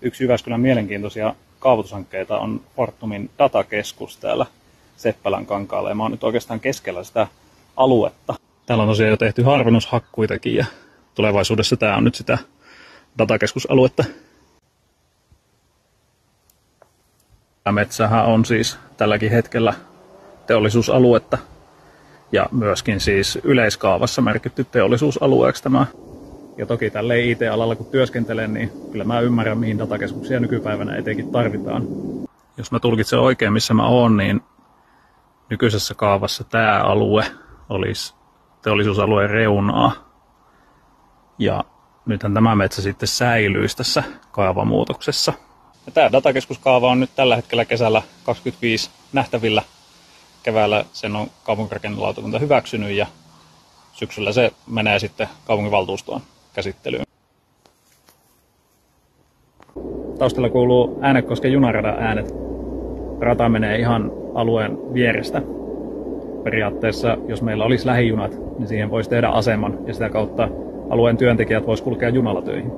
Yksi Jyväskylän mielenkiintoisia kaavoitushankkeita on Fortumin datakeskus täällä Seppälän kankaalla. Ja mä oon nyt oikeastaan keskellä sitä aluetta. Täällä on tosiaan jo tehty harvennushakkuitakin ja tulevaisuudessa tää on nyt sitä datakeskusaluetta. Metsähän on siis tälläkin hetkellä teollisuusaluetta ja myöskin siis yleiskaavassa merkitty teollisuusalueeksi tämä. Ja toki tälleen IT-alalla kun työskentelen, niin kyllä mä ymmärrän mihin datakeskuksia nykypäivänä etenkin tarvitaan. Jos mä tulkitsen oikein missä mä oon, niin nykyisessä kaavassa tämä alue olisi teollisuusalueen reunaa. Ja nythän tämä metsä sitten säilyisi tässä kaavamuutoksessa. Ja tämä datakeskuskaava on nyt tällä hetkellä kesällä 2025 nähtävillä. Keväällä sen on kaupunkirakennelautakunta hyväksynyt ja syksyllä se menee sitten kaupunginvaltuustoon käsittelyyn. Taustalla kuuluu Äänekosken junaradan äänet. Rata menee ihan alueen vierestä. Periaatteessa, jos meillä olisi lähijunat, niin siihen voisi tehdä aseman ja sitä kautta alueen työntekijät voisivat kulkea junalla töihin.